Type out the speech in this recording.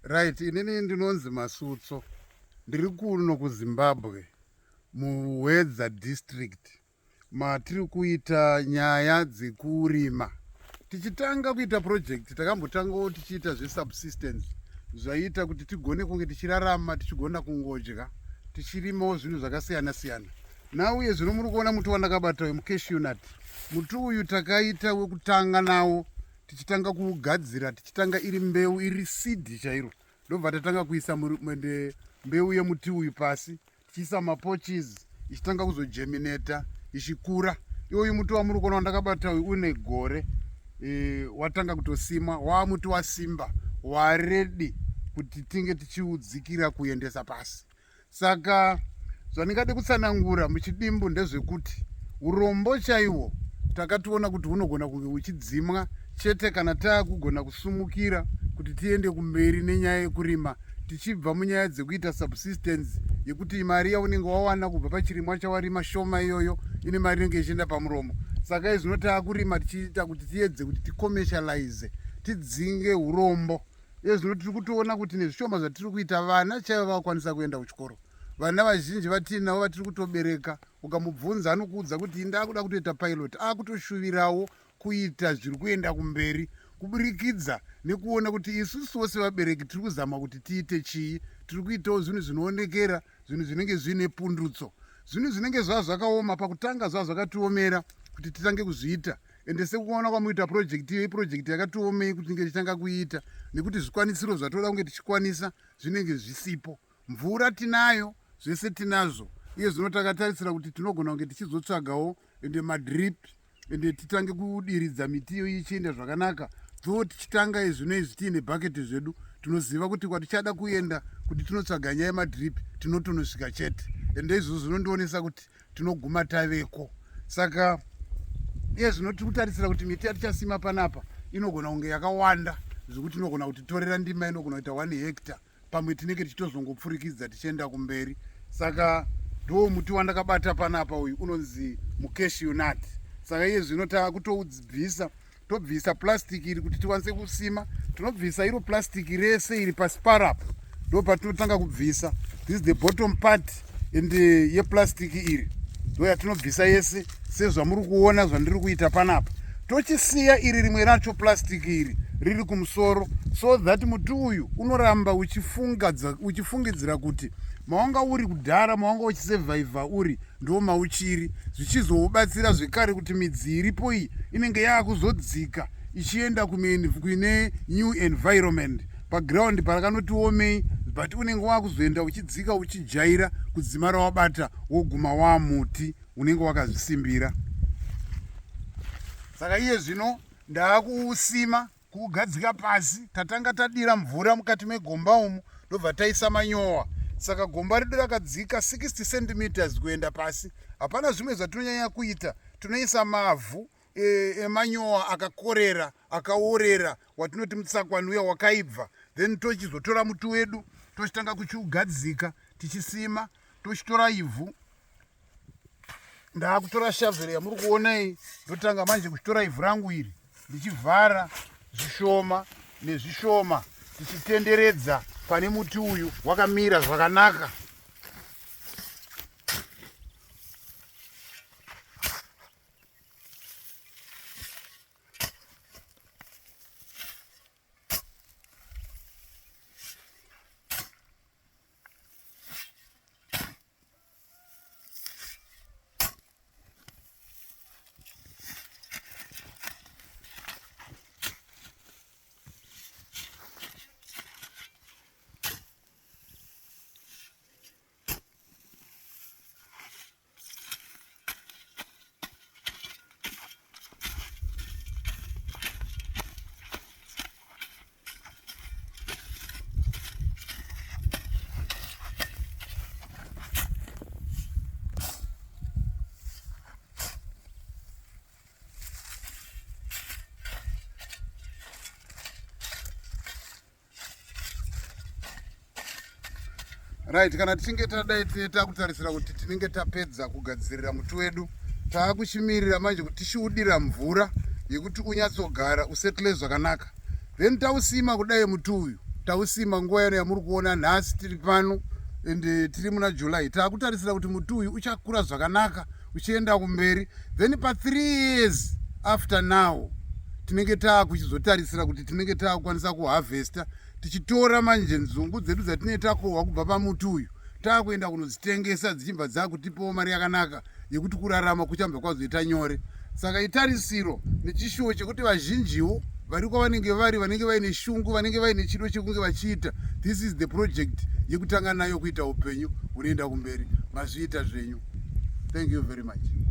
Right, inini ndinonzi Masutso. Ndiri kuno kuZimbabwe muWedza district matiri kuita nyaya dzekurima. Tichitanga kuita project takambotangawo tichiita zvesubsistence zvaita kuti tigone kunge tichirarama tichigona kungodya tichirimawo zvinhu zvakasiyana siyana. Nauye zvino muri kuona muti wandakabata wemukeshiyu nut. Muti uyu takaita wekutanga nawo tichitanga kuugadzira tichitanga iri mbeu iri seed chairo. Ndobva tatanga kuisa mbeu yemuti uyu pasi tichiisa mapoches ichitanga kuzogeminata ichikura. Iwoyu muti wamuri kuona wandakabata uyu une gore watanga kutosimwa wamuti wasimba waredi kuti tinge tichiudzikira kuendesa pasi. Saka zvandingade kutsanangura muchidimbu ndezvekuti urombo chaihwo takationa kuti hunogona kunge huchidzimwa chete kana taakugona kusumukira kuti tiende kumberi nenyaya yekurima tichibva munyaya dzekuita subsistence yekuti mari yaunenge wawana kubva pachirimwa chawarima shoma iyoyo ine mari inenge ichienda pamuromo. Saka izvino taakurima tichiita kuti tiedze kuti ticommercialize tidzinge urombo. Izvino tiri kutoona kuti nezvishoma zvatiri kuita vana chaivo vakwanisa kuenda kuchikoro. Vana vazhinji vatinavo vatiri kutobereka ukamubvunza anokuudza kuti ndakuda kutoita pilot akutoshuvirawo kuita zviri kuenda kumberi kuburikidza nekuona kuti isusuwo sevabereki tiri kuzama kuti tiite chii. Tiri kuitawo zvinhu zvinoonekera, zvinhu zvinenge zvine pundutso, zvinhu zvinenge zvava zvakaoma pakutanga zvava zvakatiomera kuti titange kuzviita. Ende sekuona kwamuita project iyo iproject yakatiomei kuti tinge tichitanga kuiita nekuti zvikwanisiro zvatoda kunge tichikwanisa zvinenge zvisipo. Mvura tinayo, zvese tinazvo. Iye zvino takatarisira kuti tinogona kunge tichizotsvagawo ende madrip ende titange kudiridza miti iyo ichienda zvakanaka. Though tichitanga izvino izvi tiine bhaketi zvedu tinoziva kuti kwatichada kuenda kuti tinotsvaga nyaya yemadrip tinotonosvika chete. Ende izvozvo zvinondionesa kuti tinoguma taveko. Saka iye zvino tiri kutarisira kuti miti yatichasima panapa inogona kunge yakawanda zvekuti inogona kutitorera ndima inogona kuita 1 hectare pamwe tinenge tichitozongopfurikidza tichienda kumberi. Saka ndo muti wandakabata panapa uyu unonzi mukeshiyu nut. Saka iye zvino takutoubvisa tobvisa plastic iri kuti tikwanise kusima. Tinobvisa iro plastic rese iri pasi parapo ndo patinotanga kubvisa. This is the bottom part yeplastic iri ndo yatinobvisa yese sezvamuri kuona zvandiri kuita panapa. Tochisiya iri rimwe racho plastic iri riri kumusoro so that muti uyu unoramba uchifungidzira kuti maunga uri kudhara maunga uchisevhaivha uri ndo mauchiri zvichizoubatsira zvekare kuti midzi iripo iyi inenge yaakuzodzika ichienda kuine new environment paground parakanoti omei but unenge waakuzoenda uchidzika uchijaira kudzima rawabata woguma wamuti unenge wakazvisimbira. Saka iye zvino ndaakuusima kuugadzika pasi. Tatanga tadira mvura mukati megomba umu ndobva taisa manyowa. Saka gomba redu rakadzika 60 cm kuenda pasi. Hapana zvimwe zvatinonyanya kuita, tunoisa mavhu emanyowa akakorera akaorera watinoti mutsakwani uya wakaibva. Then tochizotora muti wedu tochitanga kuchiugadzika tichisima tochitora ivhu. Ndaakutora shavheri yamuri kuona iyi ndotanga manje kuchitora ivhu rangu iri ndichivhara zvishoma nezvishoma tichitenderedza pane muti uyu wakamira zvakanaka. Right, kana tichinge tadai takutarisira kuti tinenge tapedza kugadzirira muti wedu, taakuchimirira manje kuti tichiudira mvura yekuti unyatsogara usettle zvakanaka. Then tausima kudai muti uyu tausima nguva yano yamuri kuona nhasi tiri pano ende tiri muna July. Takutarisira kuti muti uyu uchakura zvakanaka uchienda kumberi, then pa3 years after now tinenge takuchizotarisira kuti tinenge takukwanisa kuharvesta tichitora manje nzungu dzedu dzatinenge takohwa kubva pamuti uyu takuenda kunodzitengesa dzichibva dzakutipawo mari yakanaka yekuti kurarama kuchambva kwazoita nyore. Saka itarisiro nechishuwo chekuti vazhinjiwo vari kwavanenge vari, vanenge vaine shungu, vanenge vaine chido chekunge vachiita, this is the project yekutanga nayo kuita upenyu hunoenda kumberi. Mazviita zvenyu. Thank you very much.